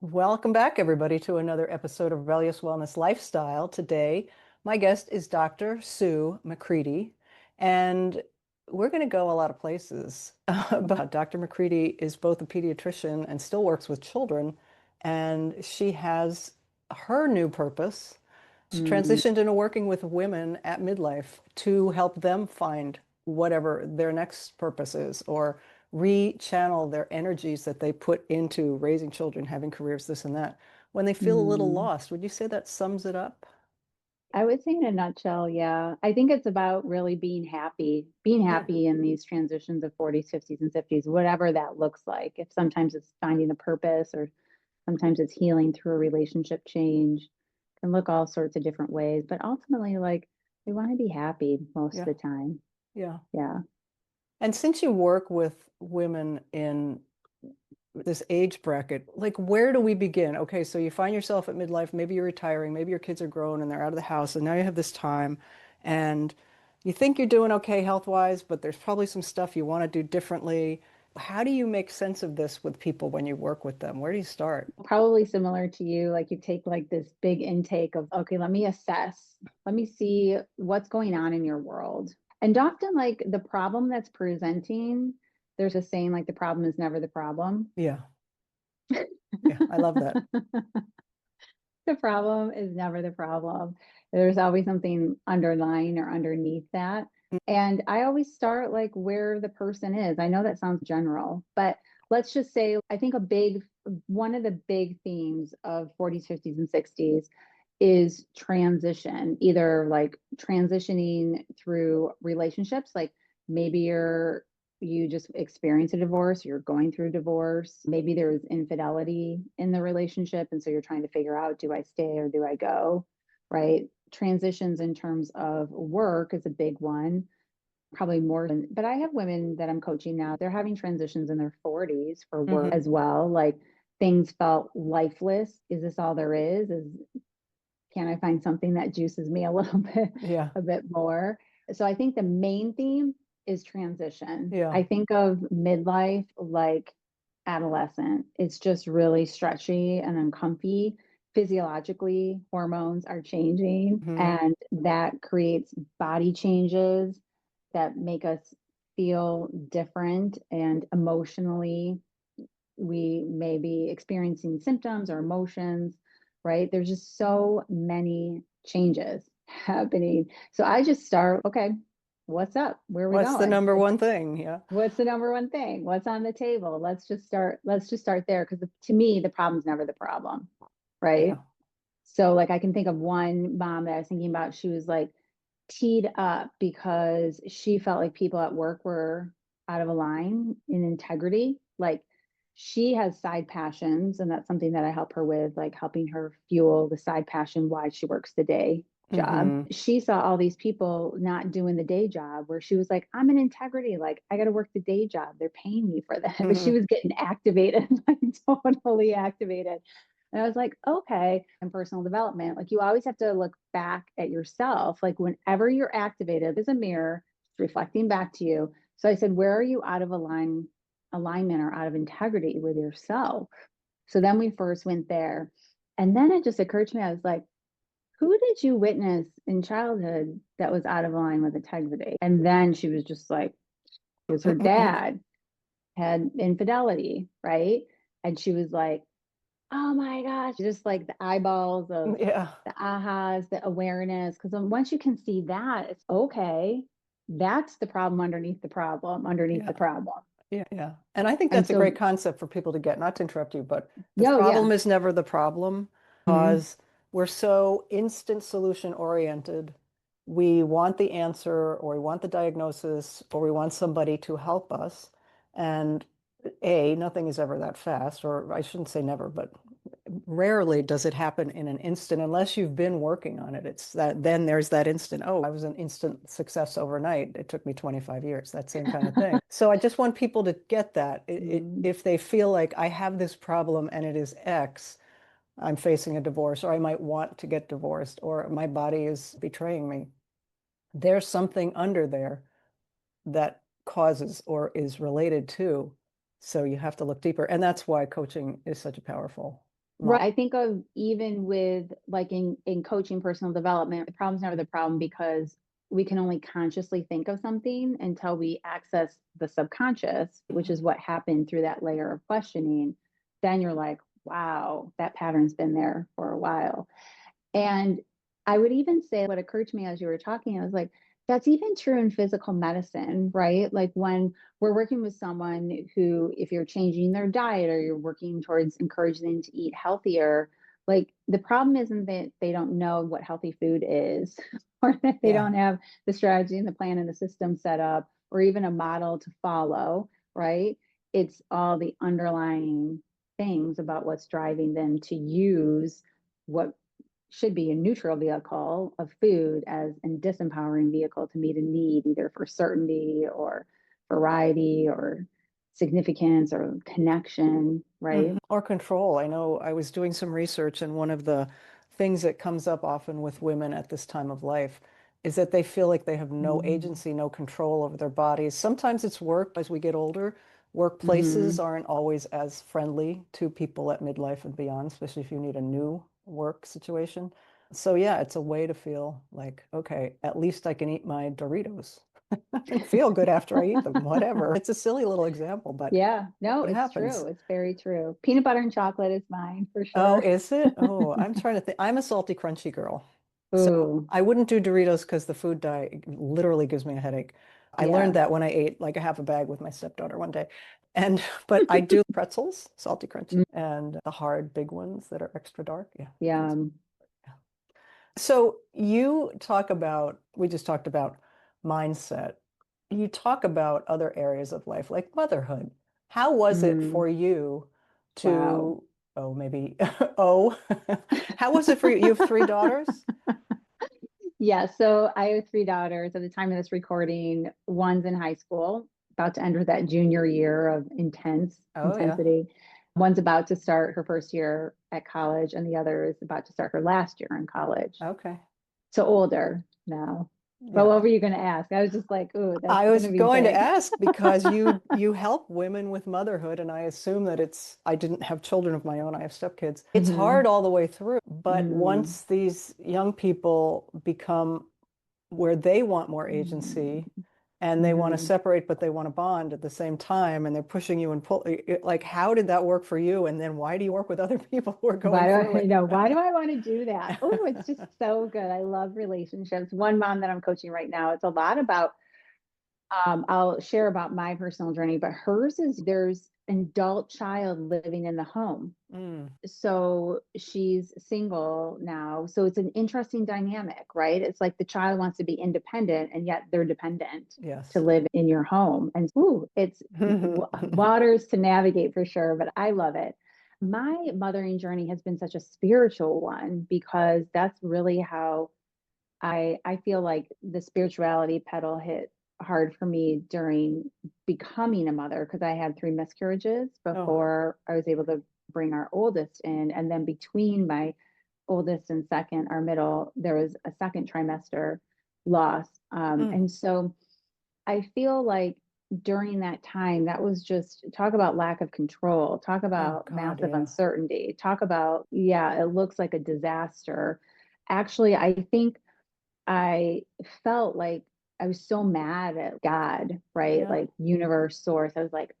Welcome back, everybody, to another episode of Rebellious Wellness Lifestyle. Today, my guest is Dr. Sue McCreadie, and we're going to go a lot of places. But Dr. McCreadie is both a pediatrician and still works with children, and she has her new purpose. She Mm, transitioned into working with women at midlife to help them find whatever their next purpose is, or rechannel their energies that they put into raising children, having careers, this and that. When they feel a little mm. lost, would you say that sums it up? I would say in a nutshell, yeah. I think it's about really being Yeah. happy in these transitions of 40s, 50s, and 50s, whatever that looks like. If sometimes it's finding a purpose or sometimes it's healing through a relationship change, can look all sorts of different ways. But ultimately, like we want to be happy most Yeah. of the time. Yeah. Yeah. And since you work with women in this age bracket, like where do we begin? Okay, so you find yourself at midlife, maybe you're retiring, maybe your kids are grown and they're out of the house, and now you have this time and you think you're doing okay health-wise, but there's probably some stuff you want to do differently. How do you make sense of this with people when you work with them? Where do you start? Probably similar to you, like you take like this big intake of, okay, let me assess, let me see what's going on in your world. And often, like the problem that's presenting, there's a saying like the problem is never the problem. Yeah, yeah, I love that. The problem is never the problem. There's always something underlying or underneath that. And I always start like where the person is. I know that sounds general, but let's just say I think one of the big themes of 40s, 50s, and 60s is transition, either like transitioning through relationships, like maybe you just experience a divorce, you're going through divorce, maybe there's infidelity in the relationship. And so you're trying to figure out, do I stay or do I go? Right. Transitions in terms of work is a big one, probably more than, but I have women that I'm coaching now, they're having transitions in their 40s for work Hmm. as well. Like things felt lifeless. Is this all there is? Can I find something that juices me a little bit, Yeah, a bit more? So I think the main theme is transition. yeah. I think of midlife like adolescent. It's just really stretchy and uncomfy. Physiologically, hormones are changing, Hmm. and that creates body changes that make us feel different. And emotionally, we may be experiencing symptoms or emotions, right? There's just so many changes happening. So I just start, okay, what's up? Where are we What's the going? number one thing? Yeah, What's the number one thing? What's on the table? Let's just start there because to me, the problem's never the problem, right? yeah. So like I can think of one mom that I was thinking about, she was like teed up because she felt like people at work were out of a line in integrity. Like she has side passions, and that's something that I help her with, like helping her fuel the side passion why she works the day job. Hmm. She saw all these people not doing the day job where she was like, I'm in integrity, like I got to work the day job. They're paying me for that. But she Hmm. was getting activated, like totally activated. And I was like, okay, in personal development, like you always have to look back at yourself. Like whenever you're activated, there's a mirror reflecting back to you. So I said, where are you out of alignment or out of integrity with yourself? So then we first went there. And then it just occurred to me, I was like, who did you witness in childhood that was out of line with integrity? And then she was just like, it was her dad had infidelity, right? And she was like, oh my gosh, just like the eyeballs of Yeah, the ahas, the awareness. Because once you can see that, it's okay. That's the problem underneath the problem, underneath the yeah. problem. Yeah, yeah. And I think And that's a great so, concept for people to get, not to interrupt you, but the yo, yeah. problem is never the problem Mhm. because we're so instant solution oriented. We want the answer or we want the diagnosis or we want somebody to help us. And A, nothing is ever that fast, or I shouldn't say never, but rarely does it happen in an instant unless you've been working on it. It's that then there's that instant, oh, I was an instant success overnight. It took me 25 years, that same kind of thing. So I just want people to get that. Mm, If they feel like I have this problem and it is X, I'm facing a divorce, or I might want to get divorced, or my body is betraying me. There's something under there that causes or is related to. So you have to look deeper. And that's why coaching is such a powerful. Right. I think of even with like in coaching personal development, the problem's never the problem because we can only consciously think of something until we access the subconscious, which is what happened through that layer of questioning. Then you're like, wow, that pattern's been there for a while. And I would even say what occurred to me as you were talking, I was like, that's even true in physical medicine, right? Like when we're working with someone who, if you're changing their diet or you're working towards encouraging them to eat healthier, like the problem isn't that they don't know what healthy food is or that they don't have the strategy and the plan and the system set up or even a model to follow, right? It's all the underlying things about what's driving them to use what should be a neutral vehicle of food as a disempowering vehicle to meet a need, either for certainty or variety or significance or connection, right? Or control. I know I was doing some research, and one of the things that comes up often with women at this time of life is that they feel like they have no Mm-hmm. agency, no control over their bodies. Sometimes it's work as we get older. Workplaces Mm-hmm. aren't always as friendly to people at midlife and beyond, especially if you need a new work situation. So, yeah, it's a way to feel like, okay, at least I can eat my Doritos and feel good after I eat them, whatever. It's a silly little example, but Yeah, no, it it's happens. true. It's very true. Peanut butter and chocolate is mine for Oh, sure. is it? Oh, I'm trying to think. I'm a salty, crunchy girl. So Ooh, I wouldn't do Doritos because the food dye literally gives me a headache. I learned yeah. that when I ate like a half a bag with my stepdaughter one day. And but I do pretzels, salty, crunchy, Mm, and the hard big ones that are extra dark. Yeah, yeah. those. Yeah. So you talk about, we just talked about mindset. You talk about other areas of life like motherhood. How was it Mm, for you wow. to, oh, maybe, oh, how was it for you? You have three daughters? Yeah, so I have three daughters. At the time of this recording, one's in high school, about to enter that junior year of Oh, yeah. intensity. One's about to start her first year at college, and the other is about to start her last year in college. Okay. So older now. But Yeah. what were you going to ask? I was just like, ooh, that's I going was to be going to big. ask because you help women with motherhood, and I assume that I didn't have children of my own, I have stepkids. It's Hmm. hard all the way through, but Mm. once these young people become where they want more Mm. agency and they want to Hmm. separate, but they want to bond at the same time, and they're pushing you and pull, like, how did that work for you? And then why do you work with other people who are Why going do through I it? know? Why do I want to do that? Oh, it's just so good. I love relationships. One mom that I'm coaching right now, it's a lot about I'll share about my personal journey, but hers is there's an adult child living in the home. Mm, So she's single now. So it's an interesting dynamic, right? It's like the child wants to be independent and yet they're dependent to yes. live in your home. And ooh, it's waters to navigate for sure, but I love it. My mothering journey has been such a spiritual one because that's really how I feel like the spirituality pedal hit hard for me during becoming a mother because I had three miscarriages Oh, before I was able to bring our oldest in. And then between my oldest and second, our middle, there was a second trimester loss. mm. And so I feel like during that time, that was just talk about lack of control, talk Oh about God, massive yeah. uncertainty, talk about, yeah, it looks like a disaster. Actually, I think I felt like I was so mad at God, right? Yeah. Like universe source. I was like,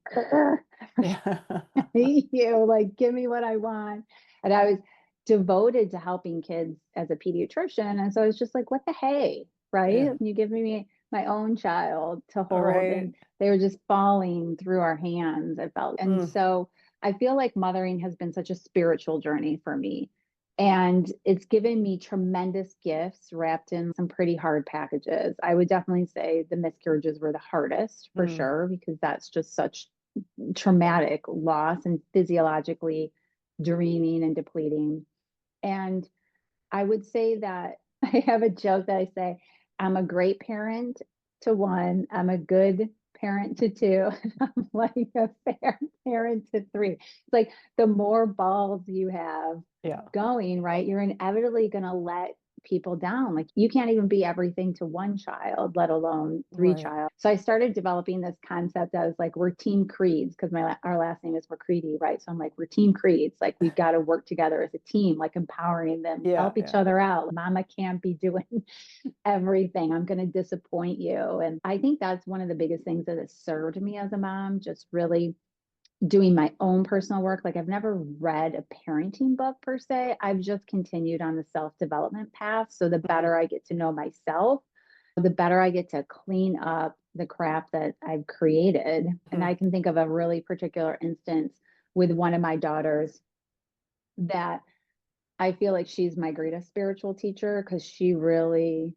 Yeah. I hate you, like give me what I want. And I was devoted to helping kids as a pediatrician. And so I was just like, what the hey, right? Yeah. You give me my own child to All hold, and right. they were just falling through our hands, I felt. And Mm, so I feel like mothering has been such a spiritual journey for me. And it's given me tremendous gifts wrapped in some pretty hard packages. I would definitely say the miscarriages were the hardest for mm. sure, because that's just such traumatic loss and physiologically draining and depleting. And I would say that I have a joke that I say, I'm a great parent to one, I'm a good parent to two, and I'm like a fair parent to three. It's like the more balls you have Yeah. going, right, you're inevitably going to let people down. Like you can't even be everything to one child, let alone three Right. child. So I started developing this concept. I was like, we're team creeds because our last name is McCreadie, right? So I'm like, we're team creeds. Like we've got to work together as a team, like empowering them, Yeah, help each yeah. other out. Mama can't be doing everything. I'm going to disappoint you. And I think that's one of the biggest things that has served me as a mom, just really doing my own personal work. Like I've never read a parenting book per se. I've just continued on the self-development path. So the better I get to know myself, the better I get to clean up the crap that I've created. And I can think of a really particular instance with one of my daughters that I feel like she's my greatest spiritual teacher because she really,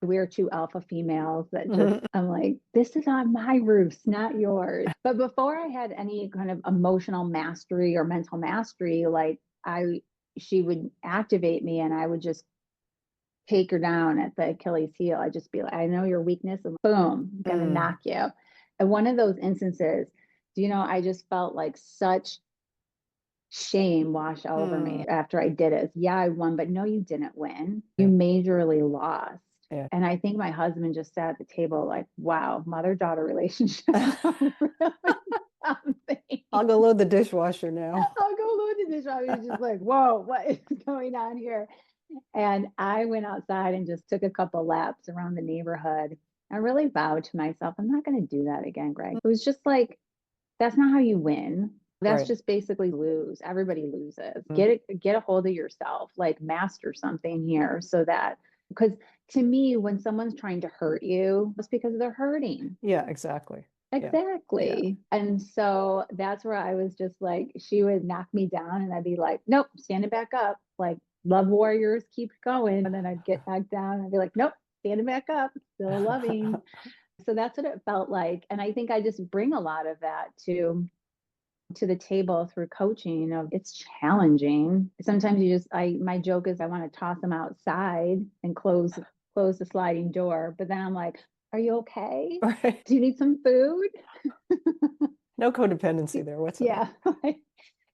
we're two alpha females that just, I'm like, this is on my roofs, not yours. But before I had any kind of emotional mastery or mental mastery, like she would activate me and I would just take her down at the Achilles heel. I'd just be like, I know your weakness, and boom, I'm gonna knock you. And one of those instances, I just felt like such shame wash over me after I did it. Yeah, I won, but no, you didn't win. You majorly lost. Yeah. And I think my husband just sat at the table like, wow, mother-daughter relationships are really something. I'll go load the dishwasher now. I'll go load the dishwasher. He's just like, whoa, what is going on here? And I went outside and just took a couple laps around the neighborhood. I really vowed to myself, I'm not going to do that again, Greg. It was just like, that's not how you win. That's Right. just basically lose. Everybody loses. Get a hold of yourself, like master something here so that, because to me, when someone's trying to hurt you, it's because they're hurting. Yeah, exactly. Exactly. Yeah. And so that's where I was just like, she would knock me down and I'd be like, nope, stand it back up. Like, love warriors, keep going. And then I'd get knocked down and I'd be like, nope, stand it back up, still loving. So that's what it felt like. And I think I just bring a lot of that to the table through coaching. Of it's challenging. Sometimes my joke is I want to toss them outside and close the sliding door. But then I'm like, are you okay? Right. Do you need some food? No codependency there whatsoever. Yeah.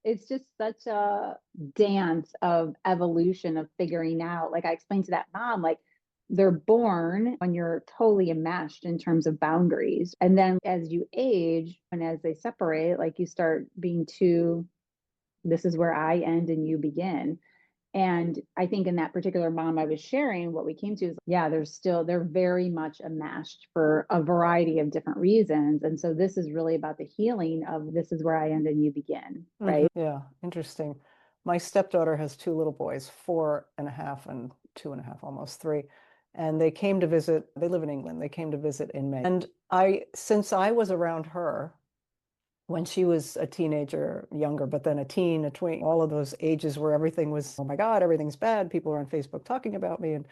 It's just such a dance of evolution of figuring out. Like I explained to that mom, like they're born when you're totally enmeshed in terms of boundaries. And then as you age and as they separate, like you start being this is where I end and you begin. And I think in that particular mom I was sharing, what we came to is, yeah, they're very much enmeshed for a variety of different reasons. And so this is really about the healing of this is where I end and you begin, right? Yeah, interesting. My stepdaughter has two little boys, 4.5 and 2.5, almost 3. And they came to visit, they live in England. They came to visit in May. And since I was around her when she was a teenager, younger, but then a teen, a tween, all of those ages where everything was, oh my God, everything's bad. People are on Facebook talking about me. And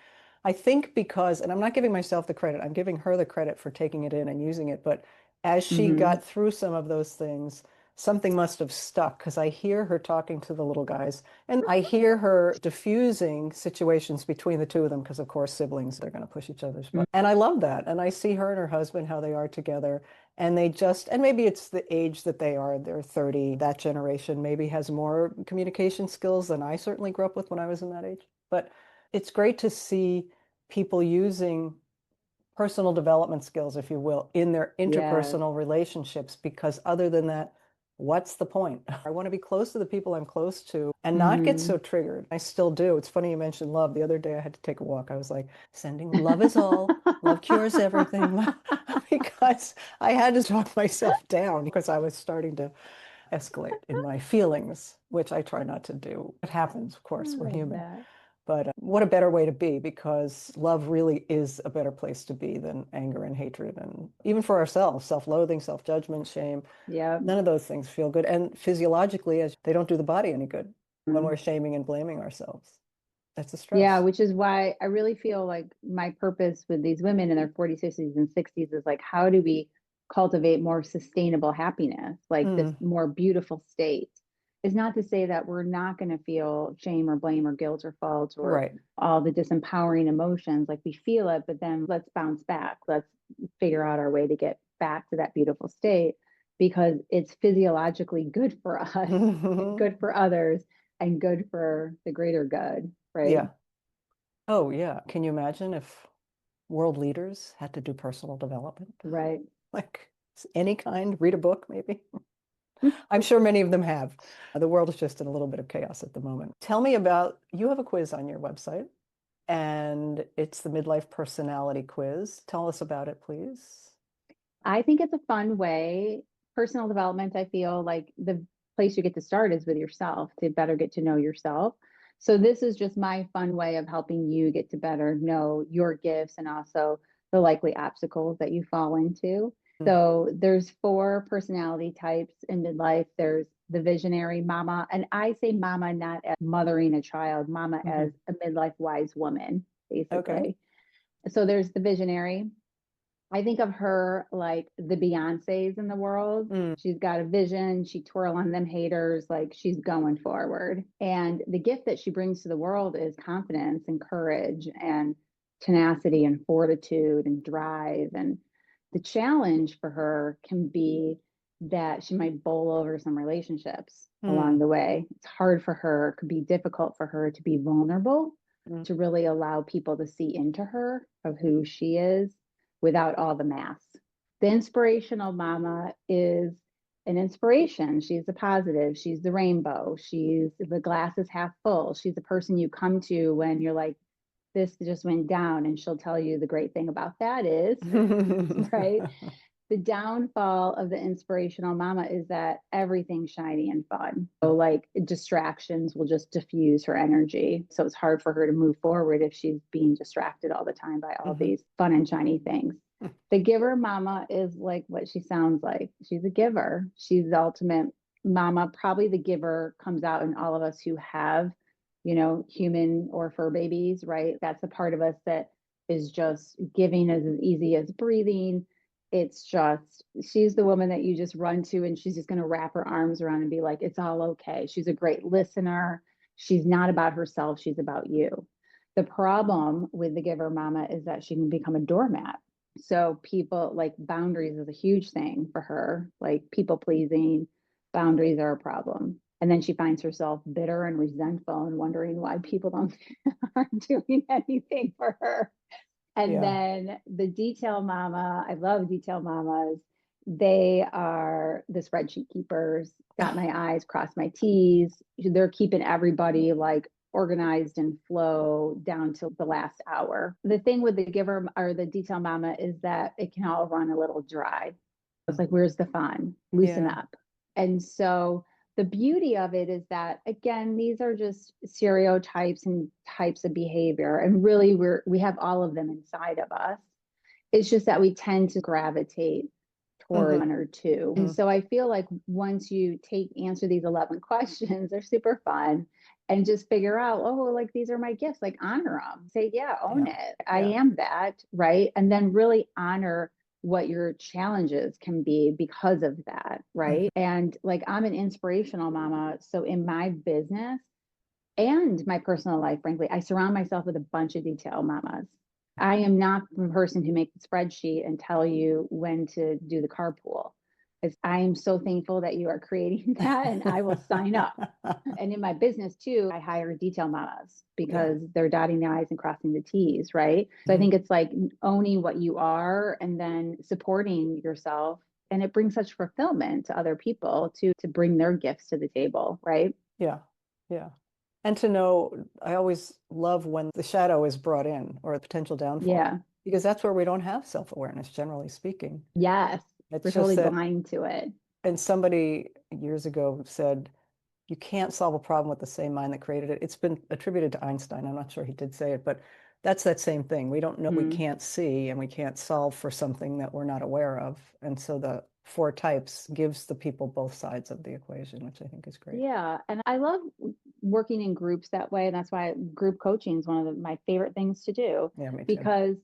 I think because, and I'm not giving myself the credit, I'm giving her the credit for taking it in and using it. But as she got through some of those things, something must have stuck because I hear her talking to the little guys and I hear her diffusing situations between the two of them because, of course, siblings, they're going to push each other's butt. And I love that. And I see her and her husband, how they are together. And maybe it's the age that they're 30, that generation maybe has more communication skills than I certainly grew up with when I was in that age. But it's great to see people using personal development skills, if you will, in their Yes. interpersonal relationships, because other than that, what's the point? I want to be close to the people I'm close to and not get so triggered. I still do. It's funny you mentioned love. The other day I had to take a walk. I was like, sending love is all, love cures everything. Because I had to talk myself down because I was starting to escalate in my feelings, which I try not to do. It happens, of I course, we're love human. that. But what a better way to be, because love really is a better place to be than anger and hatred. And even for ourselves, self-loathing, self-judgment, shame, Yep. none of those things feel good. And physiologically, as they don't do the body any good when we're shaming and blaming ourselves. That's a Yeah, stress. which is why I really feel like my purpose with these women in their 40s, 50s, and 60s is like, how do we cultivate more sustainable happiness, like this more beautiful state? Is not to say that we're not going to feel shame or blame or guilt or fault or Right. all the disempowering emotions. Like we feel it, but then let's bounce back. Let's figure out our way to get back to that beautiful state because it's physiologically good for us and good for others and good for the greater good, right? Yeah. Oh, yeah. Can you imagine if world leaders had to do personal development? Right. Like any kind, read a book, maybe? I'm sure many of them have. The world is just in a little bit of chaos at the moment. Tell me about, you have a quiz on your website, and it's the Midlife Personality Quiz. Tell us about it, please. I think it's a fun way. Personal development, I feel like the place you get to start is with yourself to better get to know yourself. So this is just my fun way of helping you get to better know your gifts and also the likely obstacles that you fall into. Mm. So there's four personality types in midlife. There's the visionary mama, and I say mama not as mothering a child, mama Mm-hmm. as a midlife wise woman, Okay. basically. So there's the visionary. I think of her like the Beyoncés in the world. Mm. She's got a vision. She twirl on them haters, like she's going forward. And the gift that she brings to the world is confidence and courage and tenacity and fortitude and drive. And the challenge for her can be that she might bowl over some relationships along Mm. the way. It's hard for her, it could be difficult for her to be vulnerable, Mm. to really allow people to see into her of who she is without all the masks. The inspirational mama is an inspiration. She's a positive. She's the rainbow. She's the glass is half full. She's the person you come to when you're like, this just went down. And she'll tell you the great thing about that is, right? The downfall of the inspirational mama is that everything's shiny and fun. So, like, distractions will just diffuse her energy. So, it's hard for her to move forward if she's being distracted all the time by all Mhm. these fun and shiny things. The giver mama is like what she sounds like. She's a giver. She's the ultimate mama. Probably the giver comes out in all of us who have, human or fur babies, right? That's a part of us that is just giving is as easy as breathing. It's just, she's the woman that you just run to and she's just going to wrap her arms around and be like, it's all okay. She's a great listener. She's not about herself. She's about you. The problem with the giver mama is that she can become a doormat. So people like boundaries is a huge thing for her, like people pleasing, boundaries are a problem. And then she finds herself bitter and resentful and wondering why people don't aren't doing anything for her. And Yeah. then the detail mama, I love detail mamas. They are the spreadsheet keepers, got my I's, crossed my T's. They're keeping everybody like organized and flow down to the last hour. The thing with the giver or the detail mama is that it can all run a little dry. It's like, where's the fun? Loosen Yeah. up. And so the beauty of it is that again, these are just stereotypes and types of behavior. And really we have all of them inside of us. It's just that we tend to gravitate toward Mhm. one or two. And Mhm. so I feel like once you answer these 11 questions, they're super fun and just figure out, oh, like these are my gifts, like honor them. Say, yeah, own Yeah. it. I Yeah. am that, right? And then really honor what your challenges can be because of that, Mhm. right? And like I'm an inspirational mama. So in my business and my personal life, frankly, I surround myself with a bunch of detail mamas. I am not the person who makes the spreadsheet and tell you when to do the carpool. I am so thankful that you are creating that and I will sign up. And in my business too, I hire detail mamas Yeah. because they're dotting the I's and crossing the T's, right? So I Mhm. think it's like owning what you are and then supporting yourself. And it brings such fulfillment to other people to bring their gifts to the table, right? Yeah. Yeah. And to know, I always love when the shadow is brought in or a potential downfall, Yeah. because that's where we don't have self-awareness, generally speaking. Yes. We're It's just totally that, blind to it. and somebody years ago said, you can't solve a problem with the same mind that created it. It's been attributed to Einstein. I'm not sure he did say it, but that's that same thing. We don't know, we Mm. can't see, and we can't solve for something that we're not aware of. And so the four types gives the people both sides of the equation, which I think is great. Yeah. And I love working in groups that way. And that's why group coaching is one of my favorite things to do Yeah, me too. because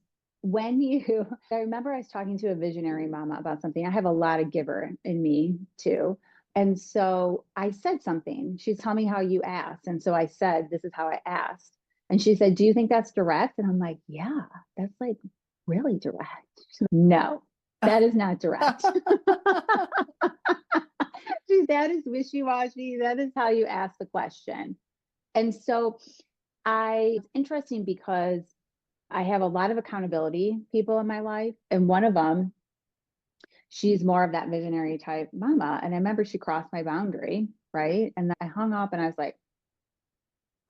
when you, I remember I was talking to a visionary mama about something. I have a lot of giver in me too. And so I said something. She's telling me how you asked. And so I said, this is how I asked. And she said, do you think that's direct? And I'm like, yeah, that's like really direct. She's like, no, that is not direct. That is wishy-washy. That is how you ask the question. And so It's interesting because I have a lot of accountability people in my life. And one of them, she's more of that visionary type mama. And I remember she crossed my boundary, right? And then I hung up and I was like,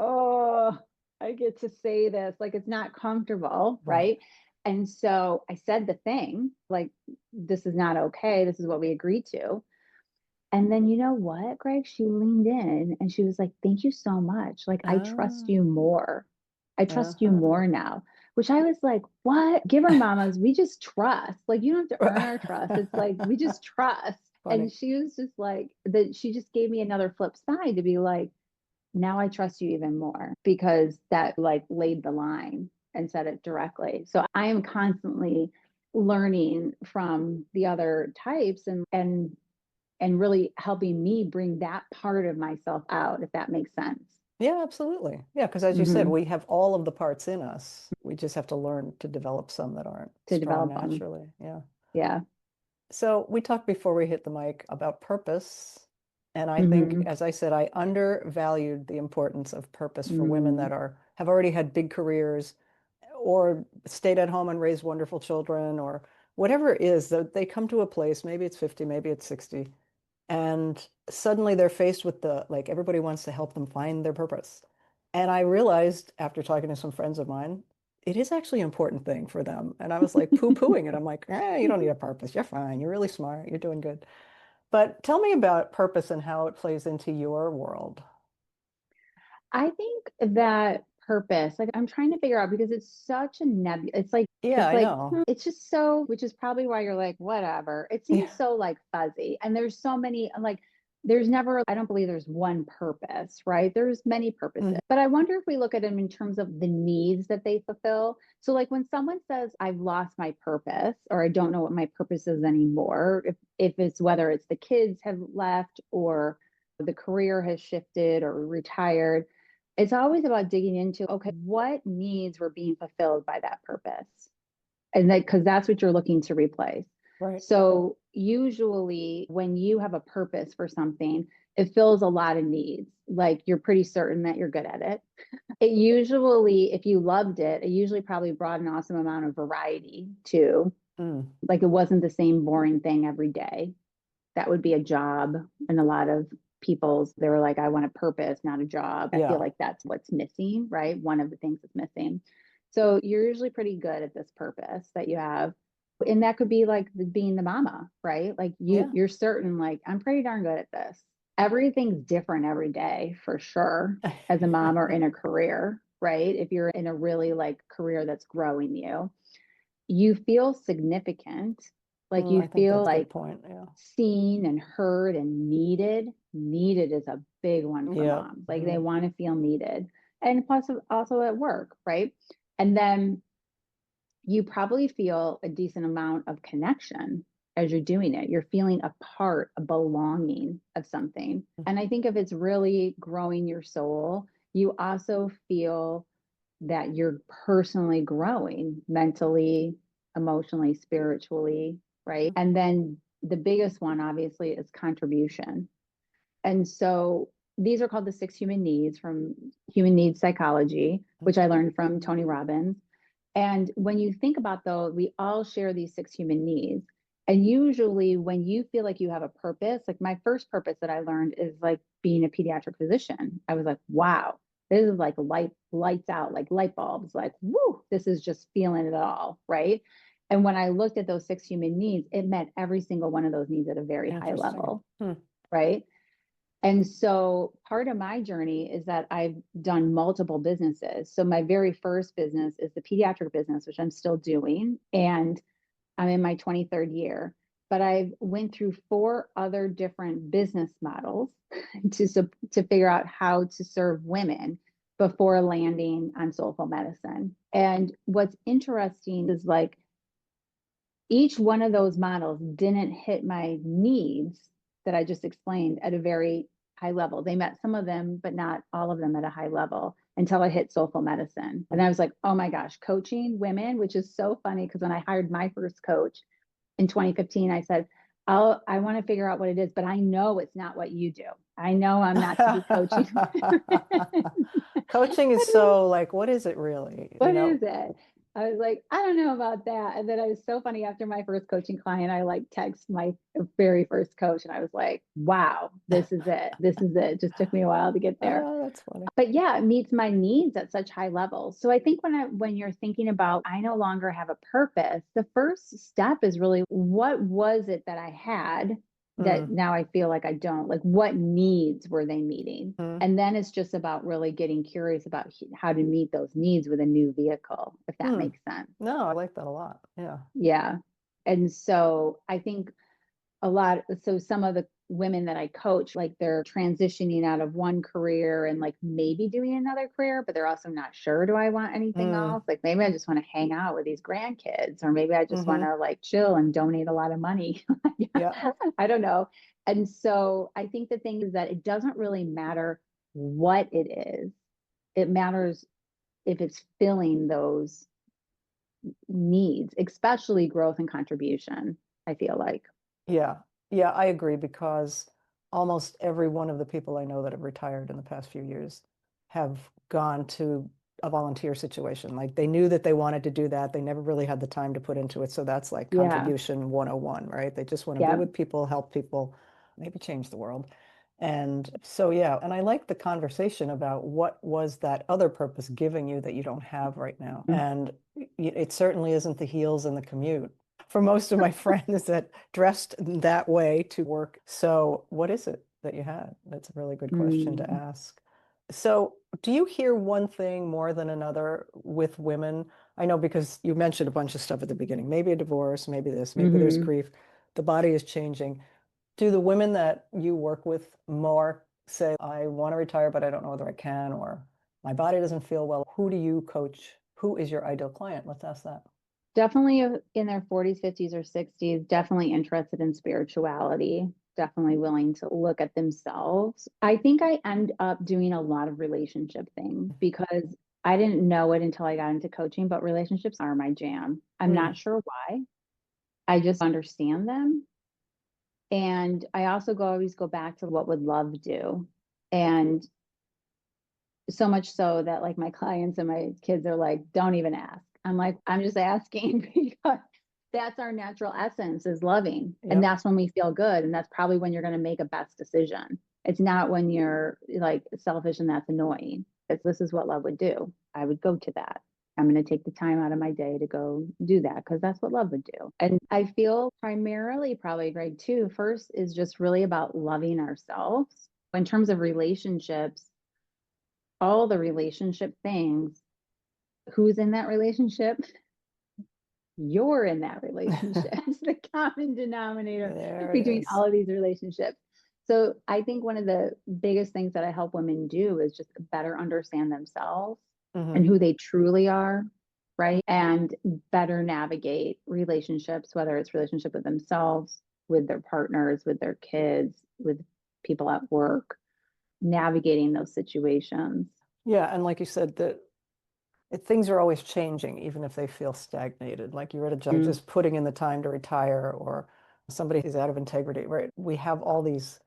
oh, I get to say this. Like, it's not comfortable, right? And so I said the thing, like, this is not okay. This is what we agreed to. And then you know what, Greg? She leaned in and she was like, thank you so much. Like, I trust Ah, you more. I trust you uh-huh. more now. Which I was like, what? Give her mamas, we just trust. Like, you don't have to earn our trust. It's like, we just trust. Funny. And she was just like, that she just gave me another flip side to be like, now I trust you even more because that like laid the line and said it directly. So I am constantly learning from the other types and really helping me bring that part of myself out, if that makes sense. Yeah, absolutely. Yeah, because as you said, Hmm. we have all of the parts in us. We just have to learn to develop some that aren't To strong develop them. naturally. Yeah. Yeah. So we talked before we hit the mic about purpose. And I think, Hmm. as I said, I undervalued the importance of purpose for women Mm. that have already had big careers or stayed at home and raised wonderful children or whatever it is that they come to a place, maybe it's 50, maybe it's 60, and suddenly they're faced with the like everybody wants to help them find their purpose. And I realized after talking to some friends of mine, it is actually an important thing for them. And I was like poo-pooing it. I'm like, you don't need a purpose. You're fine. You're really smart. You're doing good. But tell me about purpose and how it plays into your world. I think that purpose, like I'm trying to figure out because it's such a it's like Yeah, I know. it's just so, which is probably why you're like whatever. It Yeah. seems so like fuzzy, and there's so many like there's never, I don't believe there's one purpose, right? There's many purposes. Mhm. But I wonder if we look at them in terms of the needs that they fulfill. So like when someone says I've lost my purpose or I don't know what my purpose is anymore, if it's whether it's the kids have left or the career has shifted or retired, it's always about digging into, okay, what needs were being fulfilled by that purpose? And that, because that's what you're looking to replace. Right. So usually when you have a purpose for something, it fills a lot of needs. Like you're pretty certain that you're good at it. It usually, if you loved it, it usually probably brought an awesome amount of variety too. Mm. Like it wasn't the same boring thing every day. That would be a job. And a lot of people's, they were like, I want a purpose, not a job. I feel Yeah. like that's what's missing, right? One of the things that's missing. So you're usually pretty good at this purpose that you have. And that could be like being the mama, right? Like Yeah. you're certain, like, I'm pretty darn good at this. Everything's different every day for sure as a mom or in a career, right? If you're in a really like career that's growing you, you feel significant, like you I think feel that's a good like point. Yeah. seen and heard and needed. Needed is a big one for Yeah. moms. Like they Mhm. want to feel needed. And plus also at work, right? And then you probably feel a decent amount of connection as you're doing it. You're feeling a part, a belonging of something. And I think if it's really growing your soul, you also feel that you're personally growing mentally, emotionally, spiritually, right? And then the biggest one, obviously, is contribution. And so these are called the six human needs from human needs psychology, which I learned from Tony Robbins. And when you think about those, we all share these six human needs. And usually, when you feel like you have a purpose, like my first purpose that I learned is like being a pediatric physician. I was like, wow, this is like lights out, like light bulbs, like, woo, this is just feeling it all. Right. And when I looked at those six human needs, it met every single one of those needs at a very high Interesting. level. Hmm. Right. And so part of my journey is that I've done multiple businesses. So my very first business is the pediatric business, which I'm still doing, and I'm in my 23rd year. But I went through four other different business models to figure out how to serve women before landing on Soulful Medicine. And what's interesting is like each one of those models didn't hit my needs that I just explained at a very high level. They met some of them, but not all of them at a high level until I hit Soulful Medicine. And I was like, oh my gosh, coaching women, which is so funny because when I hired my first coach in 2015, I said, I want to figure out what it is, but I know it's not what you do. I know I'm not to be coaching. Coaching is so like, what is it really? What is it? I was like, I don't know about that. And then it was so funny after my first coaching client, I like text my very first coach and I was like, wow, this is it. This is it. Just took me a while to get there. Oh, that's funny. But yeah, it meets my needs at such high levels. So I think when you're thinking about I no longer have a purpose, the first step is really what was it that I had that Mm, now I feel like I don't? Like what needs were they meeting? mm, And then it's just about really getting curious about how to meet those needs with a new vehicle, if that mm. makes sense. No, I like that a lot. Yeah. Yeah. And so I think so some of the women that I coach, like they're transitioning out of one career and like maybe doing another career, but they're also not sure, do I want anything Mm, else? Like maybe I just want to hang out with these grandkids, or maybe I just want hmm. to like chill and donate a lot of money. Yeah. I don't know. And so I think the thing is that it doesn't really matter what it is. It matters if it's filling those needs, especially growth and contribution, I feel like. Yeah. Yeah, I agree because almost every one of the people I know that have retired in the past few years have gone to a volunteer situation. Like they knew that they wanted to do that. They never really had the time to put into it. So that's like Yeah. contribution 101, right? They just want to be Yep. with people, help people, maybe change the world. And so, yeah, and I like the conversation about what was that other purpose giving you that you don't have right now. And it certainly isn't the heels and the commute for most of my friends that dressed that way to work. So, what is it that you had? That's a really good question to Mm-hmm. ask. So, do you hear one thing more than another with women? I know because you mentioned a bunch of stuff at the beginning, maybe a divorce, maybe this, maybe there's Mm-hmm. grief. The body is changing. Do the women that you work with more say, I want to retire, but I don't know whether I can, or my body doesn't feel well? Who do you coach? Who is your ideal client? Let's ask that. Definitely in their 40s, 50s, or 60s, definitely interested in spirituality, definitely willing to look at themselves. I think I end up doing a lot of relationship things because I didn't know it until I got into coaching, but relationships are my jam. I'm Mm, not sure why. I just understand them. And I also always go back to what would love do. And so much so that like my clients and my kids are like, don't even ask. I'm like, I'm just asking because that's our natural essence is loving. And yep. that's when we feel good. And that's probably when you're going to make a best decision. It's not when you're like selfish and that's annoying. It's this is what love would do. I would go to that. I'm going to take the time out of my day to go do that because that's what love would do. And I feel primarily, probably, Greg, too, first is just really about loving ourselves. In terms of relationships, all the relationship things, who's in that relationship? You're in that relationship. It's the common denominator There it between is. all of these relationships. So I think one of the biggest things that I help women do is just better understand themselves Hmm. and who they truly are, right? And better navigate relationships, whether it's relationship with themselves, with their partners, with their kids, with people at work, navigating those situations. Yeah, and like you said, things are always changing, even if they feel stagnated. Like you're at a job, Mm, just putting in the time to retire, or somebody who's out of integrity, right? We have all these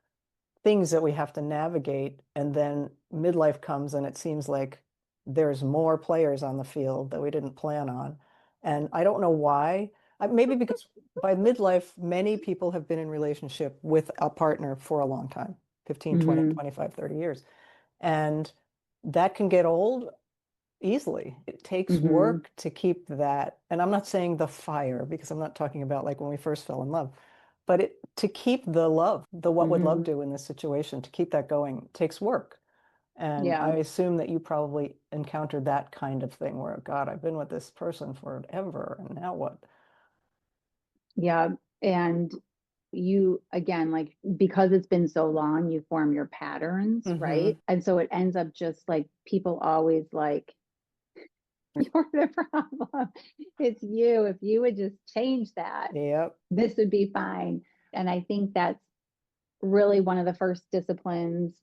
things that we have to navigate, and then midlife comes, and it seems like there's more players on the field that we didn't plan on. And I don't know why. Maybe because by midlife, many people have been in relationship with a partner for a long time, 15, 20, mhm. 25, 30 years. And that can get old easily. It takes Hmm. work to keep that. And I'm not saying the fire because I'm not talking about like when we first fell in love, but to keep the love, the what would love Hmm. do in this situation, to keep that going takes work. And Yeah. I assume that you probably encountered that kind of thing where, God, I've been with this person forever, and now what? Yeah. And you, again, like because it's been so long, you form your patterns, Hmm. right? And so it ends up just like people always like, you're the problem. It's you. If you would just change that, Yep. this would be fine. And I think that's really one of the first disciplines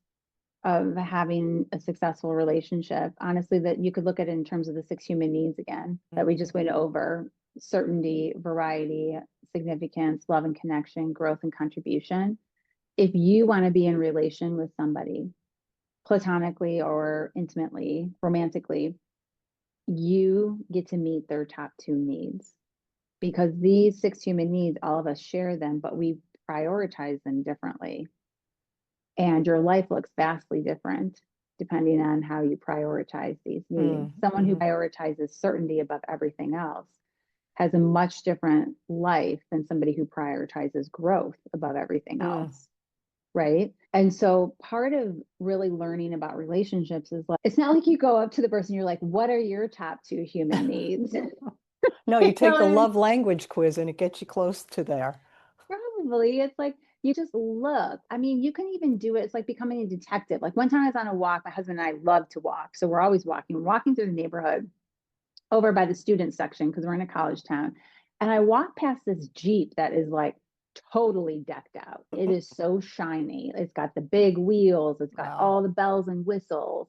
of having a successful relationship. Honestly, that you could look at it in terms of the six human needs again that we just went over: certainty, variety, significance, love and connection, growth and contribution. If you want to be in relation with somebody, platonically or intimately, romantically, you get to meet their top two needs, because these six human needs, all of us share them, but we prioritize them differently. And your life looks vastly different depending on how you prioritize these needs. Someone who prioritizes certainty above everything else has a much different life than somebody who prioritizes growth above everything else. Right. And so part of really learning about relationships is like, it's not like you go up to the person, you're like, what are your top two human needs? No, you take the love language quiz and it gets you close to there. Probably. It's like you just look. I mean, you can even do it. It's like becoming a detective. Like one time I was on a walk, my husband and I love to walk. So we're always walking. We're walking through the neighborhood over by the student section because we're in a college town. And I walk past this Jeep that is like totally decked out. It is so shiny. It's got the big wheels, it's got all the bells and whistles.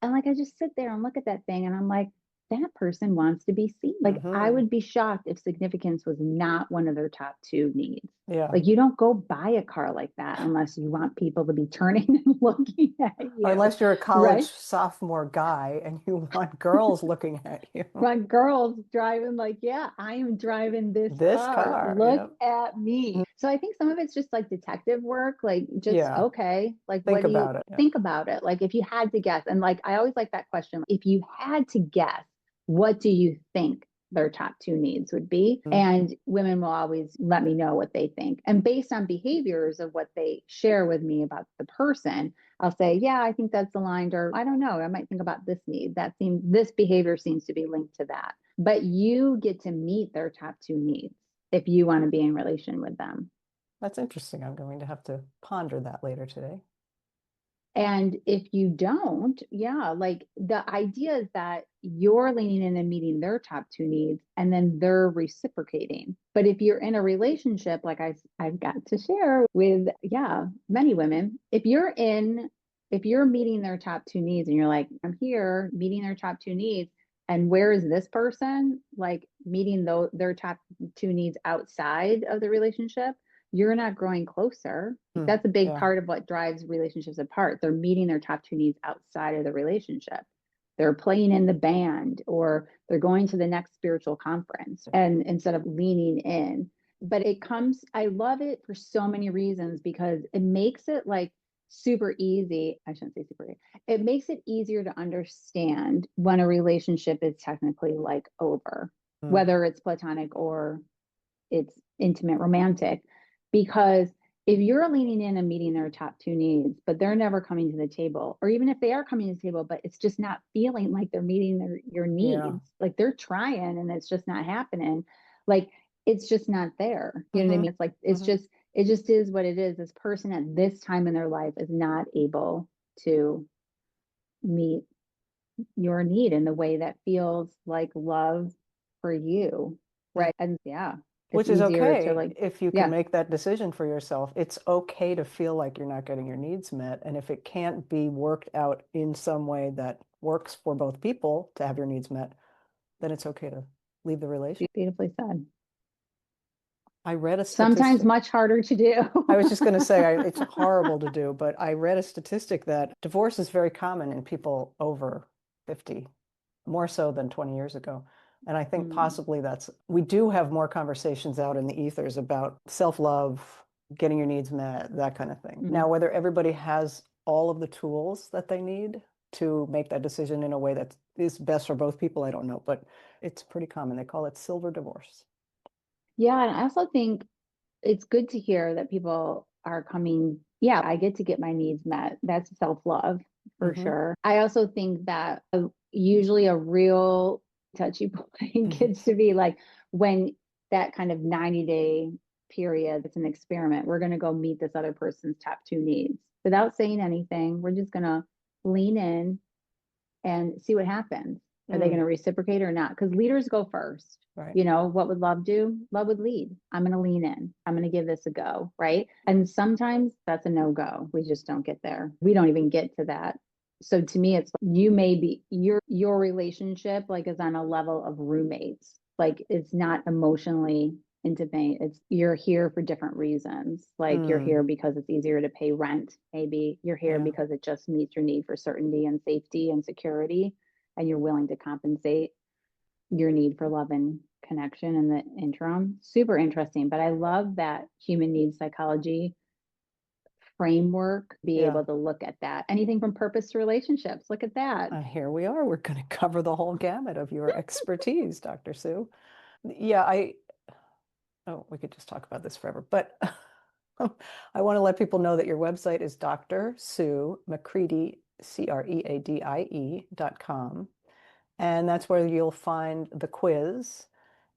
And like I just sit there and look at that thing and I'm like, that person wants to be seen. Like I would be shocked if significance was not one of their top two needs. Yeah. Like you don't go buy a car like that unless you want people to be turning and looking at you. Or unless you're a college sophomore guy and you want girls looking at you. Want girls driving like, yeah, I am driving this car. Look at me. So I think some of it's just like detective work, like just okay, like think about it. Think about it. Like if you had to guess, and like I always like that question. If you had to guess, what do you think their top two needs would be? And women will always let me know what they think. And based on behaviors of what they share with me about the person, I'll say, yeah, I think that's aligned, or I don't know, I might think about this need. This behavior seems to be linked to that. But you get to meet their top two needs if you want to be in relation with them. That's interesting. I'm going to have to ponder that later today. And if you don't, like the idea is that you're leaning in and meeting their top two needs and then they're reciprocating. But if you're in a relationship, like I've got to share with, many women, if you're meeting their top two needs and you're like, I'm here meeting their top two needs, and where is this person like meeting their top two needs outside of the relationship? You're not growing closer. That's a big part of what drives relationships apart. They're meeting their top two needs outside of the relationship. They're playing in the band or they're going to the next spiritual conference and instead of leaning in. But I love it for so many reasons because it makes it like super easy. I shouldn't say super easy. It makes it easier to understand when a relationship is technically like over, whether it's platonic or it's intimate romantic. Because if you're leaning in and meeting their top two needs, but they're never coming to the table, or even if they are coming to the table, but it's just not feeling like they're meeting your needs, like they're trying and it's just not happening, like it's just not there. You know what I mean? It's like, it just is what it is. This person at this time in their life is not able to meet your need in the way that feels like love for you. Right. And which is okay if you can make that decision for yourself. It's okay to feel like you're not getting your needs met. And if it can't be worked out in some way that works for both people to have your needs met, then it's okay to leave the relationship. Beautifully said. I read a statistic. Sometimes much harder to do. I was just going to say it's horrible to do, but I read a statistic that divorce is very common in people over 50, more so than 20 years ago. And I think possibly we do have more conversations out in the ethers about self-love, getting your needs met, that kind of thing. Now, whether everybody has all of the tools that they need to make that decision in a way that is best for both people, I don't know, but it's pretty common. They call it silver divorce. Yeah, and I also think it's good to hear that people are coming, I get to get my needs met. That's self-love for sure. I also think that usually a real touchy point gets to be like when that kind of 90-day period, it's an experiment. We're going to go meet this other person's top two needs without saying anything. We're just going to lean in and see what happens. Are they going to reciprocate or not? Because leaders go first. Right. You know, what would love do? Love would lead. I'm going to lean in. I'm going to give this a go. Right. And sometimes that's a no-go. We just don't get there. We don't even get to that. So to me, it's like you may be your relationship like is on a level of roommates. Like it's not emotionally intimate. It's you're here for different reasons. Like you're Mm, here because it's easier to pay rent, maybe. You're here yeah. because it just meets your need for certainty and safety and security, and you're willing to compensate your need for love and connection in the interim. Super interesting. But I love that human needs psychology framework, be Yeah. able to look at that. Anything from purpose to relationships. Look at that. And here we are. We're going to cover the whole gamut of your expertise, Dr. Sue. Yeah, oh, we could just talk about this forever, but I want to let people know that your website is Dr. Sue McCreadie, CREADIE.com. And that's where you'll find the quiz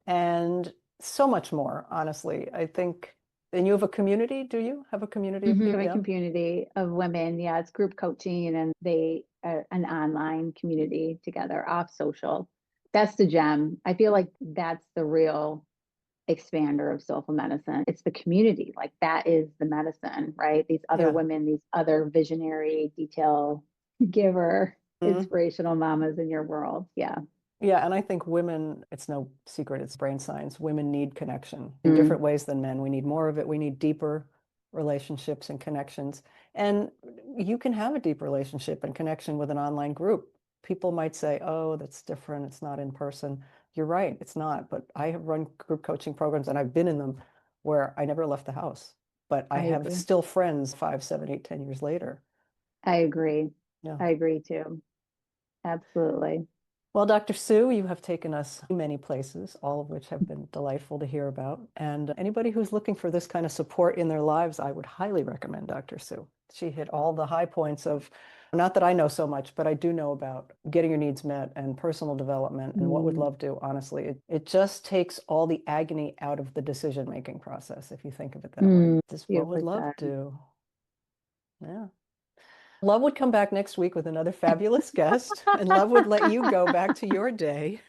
and so much more, honestly. I think, and you have a community, do you have a community of We have people? a Yeah. community of women. Yeah, it's group coaching and they are an online community together off social. That's the gem. I feel like that's the real expander of soulful medicine. It's the community. Like that is the medicine, right? These other Yeah. women, these other visionary, detail giver, Mhm. inspirational mamas in your world. Yeah. Yeah, and I think women, it's no secret, it's brain science. Women need connection in Mm, different ways than men. We need more of it. We need deeper relationships and connections. And you can have a deep relationship and connection with an online group. People might say, oh, that's different. It's not in person. You're right, it's not. But I have run group coaching programs and I've been in them where I never left the house, but I I have agree. still friends 5, 7, 8, 10 years later. I agree. Yeah. I agree too. Absolutely. Well, Dr. Sue, you have taken us many places, all of which have been delightful to hear about. And anybody who's looking for this kind of support in their lives, I would highly recommend Dr. Sue. She hit all the high points of, not that I know so much, but I do know about getting your needs met and personal development and what would Mm, love do, honestly. It just takes all the agony out of the decision-making process, if you think of it that way. Just what would beautifully love said. do? Yeah. Love would come back next week with another fabulous guest, and Love would let you go back to your day.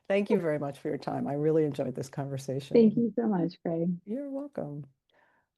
Thank you very much for your time. I really enjoyed this conversation. Thank you so much, Craig. You're welcome.